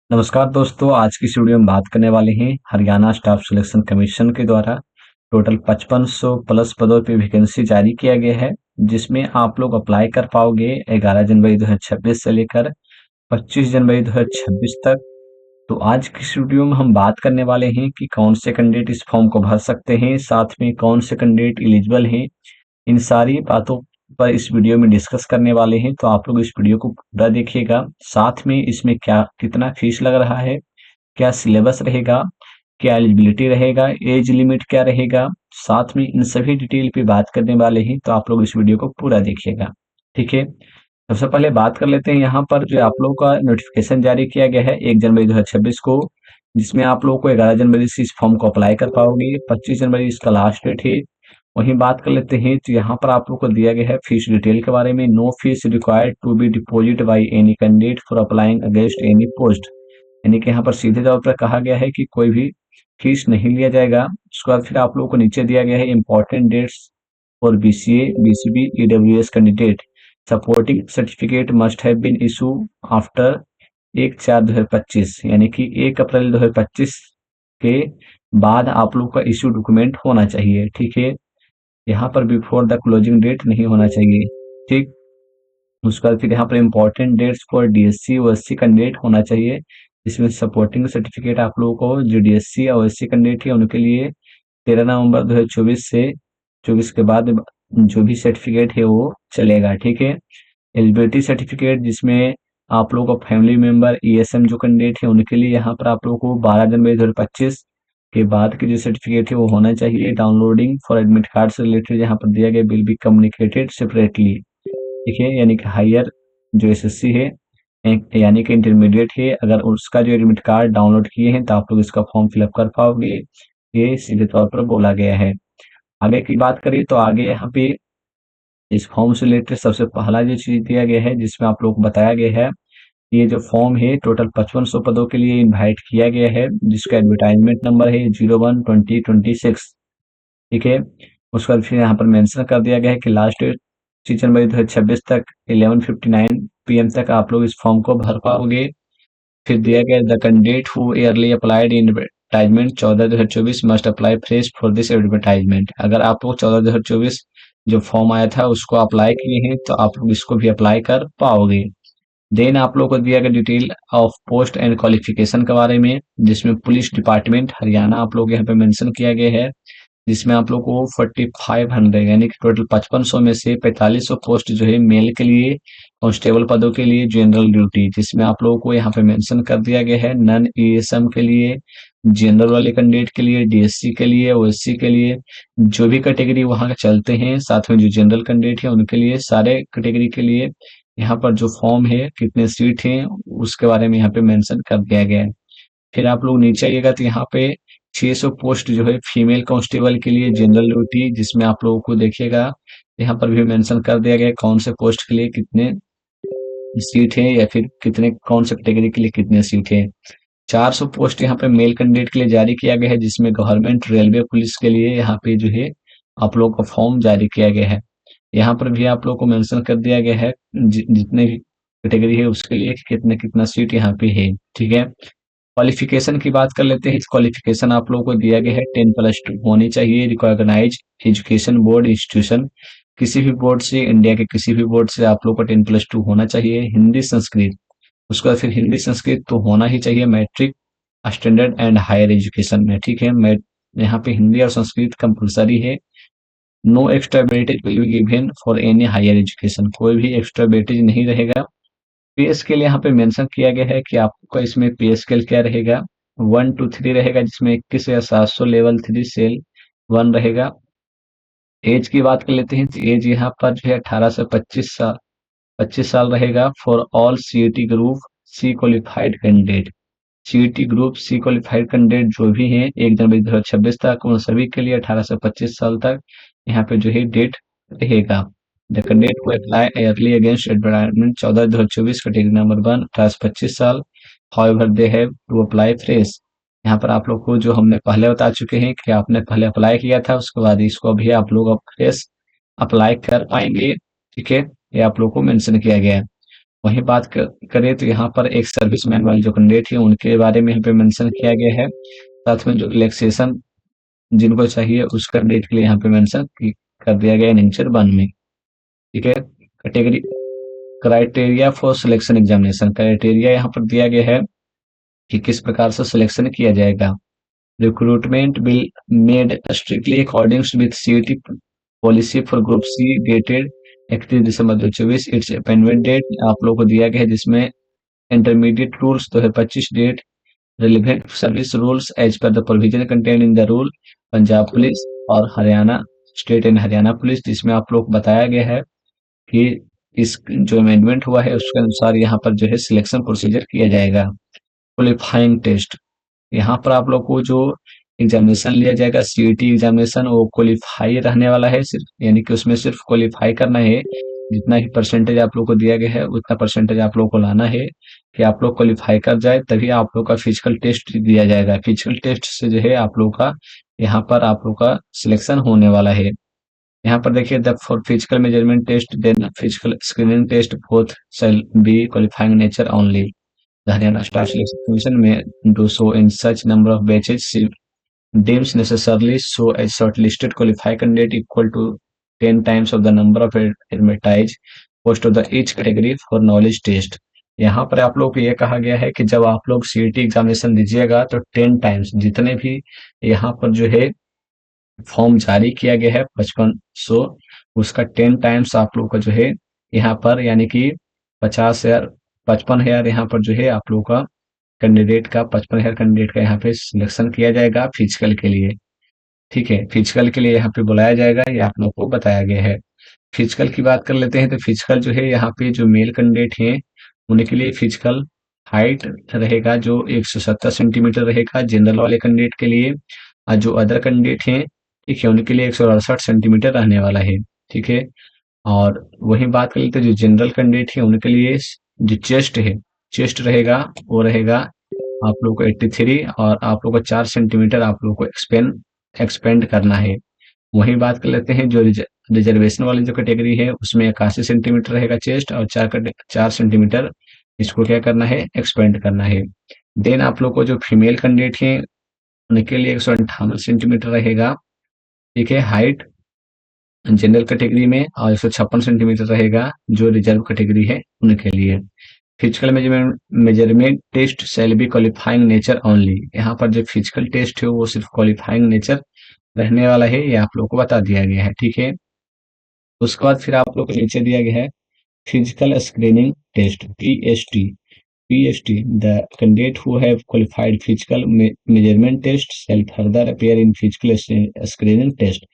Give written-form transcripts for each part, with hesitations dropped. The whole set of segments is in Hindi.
नमस्कार दोस्तों, आज की इस वीडियो में बात करने वाले हैं हरियाणा स्टाफ सिलेक्शन कमीशन के द्वारा टोटल 5500 प्लस पदों पे वैकेंसी जारी किया गया है, जिसमें आप लोग अप्लाई कर पाओगे 11 जनवरी 2026 से लेकर 25 जनवरी 2026 तक। तो आज की इस वीडियो में हम बात करने वाले हैं कि कौन से कैंडिडेट इस फॉर्म को भर सकते हैं, साथ में कौन से कैंडिडेट एलिजिबल हैं। इन सारी बातों पर इस वीडियो में डिस्कस करने वाले हैं, तो आप लोग इस वीडियो को पूरा देखिएगा। साथ में इसमें क्या कितना फीस लग रहा है, क्या सिलेबस रहेगा, क्या एलिजिबिलिटी रहेगा, एज लिमिट क्या रहेगा, साथ में इन सभी डिटेल पे बात करने वाले हैं, तो आप लोग इस वीडियो को पूरा देखिएगा। ठीक है, सबसे पहले बात कर लेते हैं यहाँ पर जो आप लोगों का नोटिफिकेशन जारी किया गया है 1 जनवरी 2026 को, जिसमें आप लोगों को 11 जनवरी से इस फॉर्म को अप्लाई कर पाओगे, 25 जनवरी इसका लास्ट डेट है। वहीं बात कर लेते हैं तो यहाँ पर आप लोग को दिया गया है फीस डिटेल के बारे में। No fees required to be deposit by any candidate for applying against any post, यानी कि यहाँ पर सीधे तौर पर कहा गया है कि कोई भी फीस नहीं लिया जाएगा। उसके बाद फिर आप लोगों को नीचे दिया गया है important dates for BCA, BCB, EWS candidate supporting certificate must have been issue after 1/4/2025, यानी कि 1 अप्रैल 2025 के बाद आप लोग का इशू डॉक्यूमेंट होना चाहिए। ठीक है, यहाँ पर बिफोर द क्लोजिंग डेट नहीं होना चाहिए। ठीक, उसके बाद फिर यहाँ पर important dates for DSC OSC candidate होना चाहिए, इसमें सपोर्टिंग सर्टिफिकेट आप लोगों को जो डीएससी और ओएससी कैंडिडेट है उनके लिए 13 नवंबर 2024 से 24 के बाद जो भी सर्टिफिकेट है वो चलेगा। ठीक है, एलिजिबिलिटी सर्टिफिकेट जिसमें आप लोगों का फैमिली मेंबर ईएसएम जो कैंडिडेट है उनके लिए यहाँ पर आप लोगों को 12 जनवरी 2025 के बाद के जो सर्टिफिकेट है वो होना चाहिए। डाउनलोडिंग फॉर एडमिट कार्ड से रिलेटेड यहाँ पर दिया गया विल बी कम्युनिकेटेड सेपरेटली। ठीक है, यानी कि हायर जो एसएससी है यानी कि इंटरमीडिएट है, अगर उसका जो एडमिट कार्ड डाउनलोड किए हैं तो आप लोग इसका फॉर्म फिलअप कर पाओगे, ये सीधे तौर पर बोला गया है। आगे की बात करें तो आगे यहाँ पे इस फॉर्म से रिलेटेड सबसे पहला जो चीज दिया गया है जिसमें आप लोग को बताया गया है, ये जो फॉर्म है टोटल 5500 पदों के लिए इनवाइट किया गया है, जिसका एडवर्टाइजमेंट नंबर है 01/2026। ठीक है, उसके बाद फिर यहाँ पर मेंशन कर दिया गया है कि लास्ट डेट 25 जनवरी 2026 तक 11:59 PM तक आप लोग इस फॉर्म को भर पाओगे। फिर दिया गया the candidate who yearly applied in advertisement 14/2024 must apply fresh for this advertisement. अगर आप लोग 14/2024 जो फॉर्म आया था उसको अप्लाई किए हैं तो आप लोग इसको भी अप्लाई कर पाओगे। देन आप लोग को दिया गया detail of post and qualification के बारे में, जिसमें पुलिस डिपार्टमेंट हरियाणा आप लोग यहाँ पे मेंशन किया गया है, जिसमें आप लोग को 4500 यानी कि टोटल 5500 में से 4500 पोस्ट जो है मेल के लिए कांस्टेबल पदों के लिए जनरल ड्यूटी, जिसमें आप लोगों को यहाँ पे मेंशन कर दिया गया है नन ईएसएम के लिए, जनरल वाले कैंडिडेट के लिए, डीएससी के लिए, ओएससी के लिए, जो भी कैटेगरी वहां चलते हैं, साथ में जो जनरल कैंडिडेट है उनके लिए, सारे कैटेगरी के लिए यहाँ पर जो फॉर्म है कितने सीट हैं उसके बारे में यहाँ पे मेंशन कर दिया गया है। फिर आप लोग नीचे आइएगा तो यहाँ पे 600 पोस्ट जो है फीमेल कांस्टेबल के लिए जनरल ड्यूटी, जिसमें आप लोगों को देखिएगा यहाँ पर भी मेंशन कर दिया गया है कौन से पोस्ट के लिए कितने सीट है या फिर कितने कौन से कैटेगरी के लिए कितने सीट है। 400 पोस्ट यहाँ पे मेल कैंडिडेट के लिए जारी किया गया है, जिसमें गवर्नमेंट रेलवे पुलिस के लिए यहाँ पे जो है आप लोगों का फॉर्म जारी किया गया है। यहाँ पर भी आप लोग को मेंशन कर दिया गया है जितने भी कैटेगरी है उसके लिए कितने कितना सीट यहाँ पे है। ठीक है, क्वालिफिकेशन की बात कर लेते हैं। क्वालिफिकेशन आप लोगों को दिया गया है 10+2 होनी चाहिए। रिकॉग्नाइज एजुकेशन बोर्ड इंस्टीट्यूशन, किसी भी बोर्ड से, इंडिया के किसी भी बोर्ड से आप लोग को 10+2 होना चाहिए। हिंदी संस्कृत, उसके बाद फिर हिंदी संस्कृत तो होना ही चाहिए matric standard and higher education में। ठीक है, मैं यहाँ पे हिंदी और संस्कृत कंपलसरी है। No extra weightage will be given for any higher education, कोई भी एक्स्ट्रा वेटेज नहीं रहेगा। पे स्केल यहाँ पे मेंशन किया गया है कि आपका इसमें पे स्केल क्या रहेगा, 1 to 3 रहेगा, जिसमें 21 या 700 लेवल 3 सेल 1 रहेगा। एज की बात कर लेते हैं तो एज यहाँ पर जो है 18 से 25 साल रहेगा for all CET group C qualified candidate. CET group C qualified candidate जो भी हैं 1 जनवरी 2026 तक, उन सभी के लिए 18 से 25 साल तक यहाँ पे जो है डेट रहेगा। द कैंडिडेट को apply early against advertisement 14/2024 category number 1 18 से 25 साल, however they have to apply fresh. यहाँ पर आप लोग को जो हमने पहले बता चुके हैं कि आपने पहले अप्लाई किया था, उसके बाद इसको भी आप लोग अब फ्रेश अप्लाई कर पाएंगे। ठीक है, ये आप लोग को मेंशन किया गया है। वहीं बात करें तो यहाँ पर एक सर्विसमैन वाले जो कैंडिडेट है उनके बारे में यहाँ पे मेंशन किया गया है। साथ में जो रिलैक्सेशन जिनको चाहिए उस कैंडिडेट के लिए यहाँ पे मेंशन कर दिया गया है नेचर 1 में। ठीक है। Category criteria for selection examination, criteria यहाँ पर दिया गया है कि किस प्रकार से सिलेक्शन किया जाएगा। Recruitment will made strictly according with CET policy for group C dated 31 दिसंबर 2024। इट्स अपॉइंटमेंट डेट आप लोगों को दिया गया है, जिसमें intermediate rules 2025 date, relevant service rules as per the provision content in the rule, Punjab police और Haryana state and Haryana police, जिसमें आप लोग को बताया गया है कि इस जो अमेंडमेंट हुआ है उसके अनुसार यहाँ पर जो है सिलेक्शन प्रोसीजर किया जाएगा। क्वालिफाइंग टेस्ट, यहाँ पर आप लोग को जो एग्जामिनेशन लिया जाएगा सीईटी एग्जामिनेशन वो क्वालिफाई रहने वाला है सिर्फ, यानी कि उसमें सिर्फ क्वालिफाई करना है। जितना ही परसेंटेज आप लोग को दिया गया है उतना परसेंटेज आप लोग को लाना है कि आप लोग क्वालिफाई कर जाए, तभी आप लोग का फिजिकल टेस्ट दिया जाएगा। फिजिकल टेस्ट से जो है आप लोग का यहाँ पर आप लोग का सिलेक्शन होने वाला है। यहाँ पर देखिए the for physical measurement test then physical screening test both shall be qualifying nature only. The Haryana Staff Selection Commission may do so in such number of batches deems necessarily so a shortlisted qualified candidate equal to 10 times of the number of advertised post of the each category for knowledge test। यहाँ पर आप लोग को ये कहा गया है कि जब आप लोग सीईटी एग्जामिनेशन दीजिएगा तो 10 टाइम्स जितने भी यहाँ पर जो है फॉर्म जारी किया गया है 5500, उसका 10 टाइम्स आप लोग का जो है यहाँ पर यानी कि 50,000 55,000 यहाँ पर जो है आप लोग का कैंडिडेट का 55,000 कैंडिडेट का यहाँ पे सिलेक्शन किया जाएगा फिजिकल के लिए। ठीक है, फिजिकल के लिए यहाँ पे बुलाया जाएगा, ये आप लोग को बताया गया है। फिजिकल की बात कर लेते हैं तो फिजिकल जो है यहाँ पे जो मेल कैंडिडेट हैं उनके लिए फिजिकल हाइट रहेगा जो 170 सेंटीमीटर रहेगा जनरल वाले कैंडिडेट के लिए, और जो अदर कैंडिडेट हैं ठीक है उनके लिए 168 सेंटीमीटर रहने वाला है। ठीक है, और वही बात कर लेते हैं जो जनरल कैंडिडेट है उनके लिए जो चेस्ट है, चेस्ट रहेगा वो रहेगा आप लोग को 83, और आप लोग को 4 सेंटीमीटर आप लोग को एक्सपेंड करना है। वही बात कर लेते हैं जो रिजर्वेशन वाली जो कैटेगरी है उसमें 81 सेंटीमीटर रहेगा चेस्ट, और 4 सेंटीमीटर इसको क्या करना है एक्सपेंड करना है। देन आप लोग को जो फीमेल कैंडिडेट है उनके लिए 158 सेंटीमीटर रहेगा। ठीक है, हाइट जनरल कैटेगरी में, और 156 सेंटीमीटर रहेगा जो रिजर्व कैटेगरी है उनके लिए। Physical measurement test shall be qualifying nature only, यहाँ पर जो फिजिकल टेस्ट है वो सिर्फ क्वालिफाइंग नेचर रहने वाला है, ये आप लोग को बता दिया गया है। ठीक है, उसके बाद फिर आप लोग को नीचे दिया गया है physical screening test PST the candidate who have qualified physical measurement test shall further appear in physical screening test.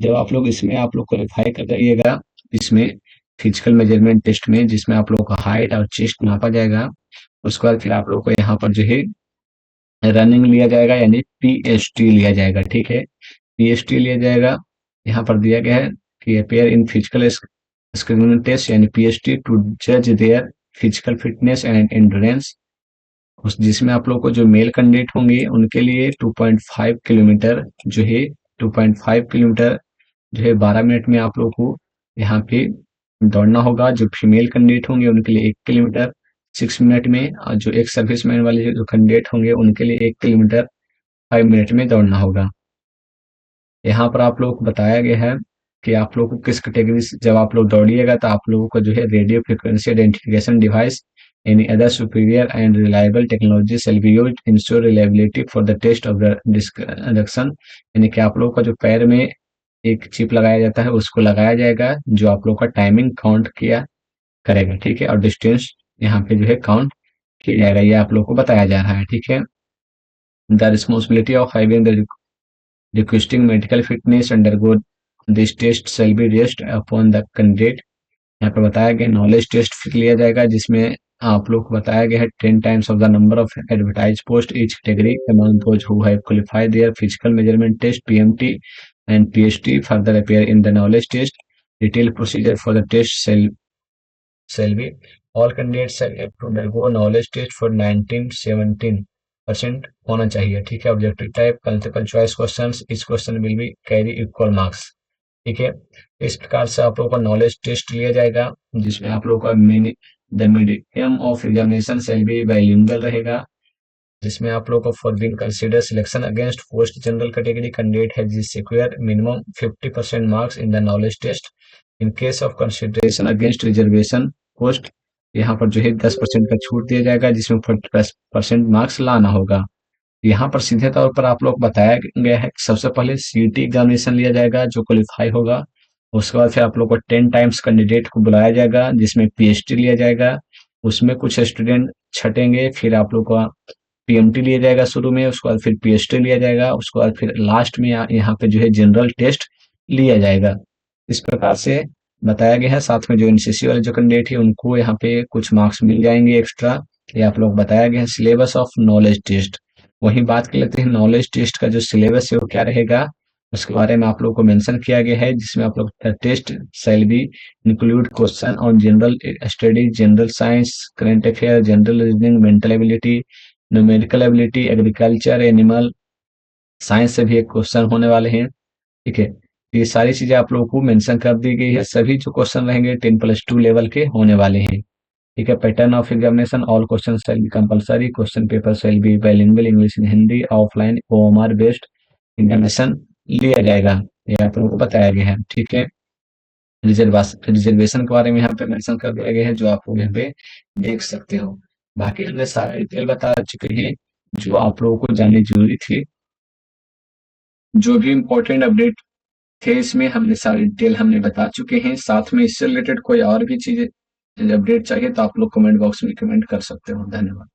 जब आप लोग इसमें आप लोग क्वालिफाई कर जाइएगा इसमें फिजिकल मेजरमेंट टेस्ट में, जिसमें आप लोग का हाइट और चेस्ट नापा जाएगा, उसके बाद फिर आप लोग को यहाँ पर जो है रनिंग लिया जाएगा यानी PST लिया जाएगा। ठीक है, PST लिया जाएगा, यहाँ पर दिया गया है कि appear in physical screening test यानी PST टू जज their physical fitness and endurance, जिसमें आप लोग को जो मेल कैंडिडेट होंगे उनके लिए 2.5 किलोमीटर जो है 2.5 किलोमीटर जो है 12 मिनट में आप लोग को यहाँ पे दौड़ना होगा। जो फीमेल कैंडिडेट होंगे उनके लिए 1 किलोमीटर 6 मिनट में, और जो एक सर्विसमैन वाले जो कैंडिडेट होंगे उनके लिए 1 किलोमीटर 5 मिनट में दौड़ना होगा। यहाँ पर आप लोग को बताया गया है कि आप लोग को किस कैटेगरी से जब आप लोग दौड़िएगा तो आप लोगों को जो है radio frequency identification device any other superior and reliable technology shall be used ensure reliability for the test of the discussion, यानी कि आप लोग का जो पैर में एक चिप लगाया जाता है उसको लगाया जाएगा जो आप लोग का टाइमिंग काउंट किया करेगा। ठीक है, और डिस्टेंस यहाँ पे जो है काउंट किया जाएगा, ये आप लोग को बताया जा रहा है। ठीक है, the responsibility of having the requesting medical fitness undergo this test shall be rest upon the candidate। यहाँ पे बताया गया नॉलेज टेस्ट फिर लिया जाएगा जिसमें आप लोग को बताया गया है 10 times of the number of advertise post each category among those who have qualified their physical measurement test PMT and PST further appear in the knowledge test। Detailed procedure for the test shall be all candidates shall have to undergo knowledge test for 19-17% होना चाहिए। ठीक है, objective type multiple choice questions, each question will be carry equal marks. ठीक है, इस प्रकार से आप लोगों का नॉलेज टेस्ट लिया जाएगा जिसमें आप लोगों का the medium of examination shall be bilingual रहेगा, जिसमें आप लोगों को for being consider selection against post general category candidate has secure minimum 50% marks in the knowledge test. In case of consideration against reservation post, यहाँ पर जो है 10% का छूट दिया जाएगा, जिसमें 40% मार्क्स लाना होगा। यहाँ पर सीधे तौर पर आप लोग बताया गया है कि सबसे पहले सीईटी एग्जामिनेशन लिया जाएगा जो क्वालिफाई होगा। उसके बाद फिर आप लोग को 10 टाइम्स कैंडिडेट को बुलाया जाएगा, जिसमें पीएचडी लिया जाएगा। उसमें कुछ स्टूडेंट छटेंगे, फिर आप लोग का पीएमटी लिया जाएगा शुरू में, उसके बाद फिर पीएचडी लिया जाएगा, उसके बाद फिर लास्ट में यहाँ पे जो है जनरल टेस्ट लिया जाएगा। इस प्रकार से बताया गया है। साथ में जो एनसीसी वाले जो कैंडिडेट है उनको यहाँ पे कुछ मार्क्स मिल जाएंगे एक्स्ट्रा, ये आप लोग बताया गया है। सिलेबस ऑफ नॉलेज टेस्ट, वहीं बात कर लेते हैं नॉलेज टेस्ट का जो सिलेबस है वो क्या रहेगा, उसके बारे में आप लोग को मेंशन किया गया है, जिसमें आप लोग test shall be include question on general study, general science, current affair, general reasoning, mental ability, numerical ability, agriculture, animal science से भी एक क्वेश्चन होने वाले हैं। ठीक है, ये सारी चीजें आप लोगों को मेंशन कर दी गई है। सभी जो क्वेश्चन रहेंगे 10+2 लेवल के होने वाले हैं। ठीक है, pattern of examination, all question shall be compulsory, question paper shell be bilingual, English in Hindi, offline OMR based examination लिया जाएगा, ये आप लोगों को बताया गया है। ठीक है, रिजर्वेशन के बारे में यहाँ पे मेंशन कर दिया गया है, जो आप लोग यहाँ पे देख सकते हो। बाकी हमने सारा डिटेल बता चुके हैं जो आप लोगों को जाननी जरूरी थी। जो भी इम्पोर्टेंट अपडेट थे इसमें हमने सारी डिटेल हमने बता चुके हैं। साथ में इससे रिलेटेड कोई और भी चीजें अपडेट चाहिए तो आप लोग कमेंट बॉक्स में कमेंट कर सकते हो। धन्यवाद।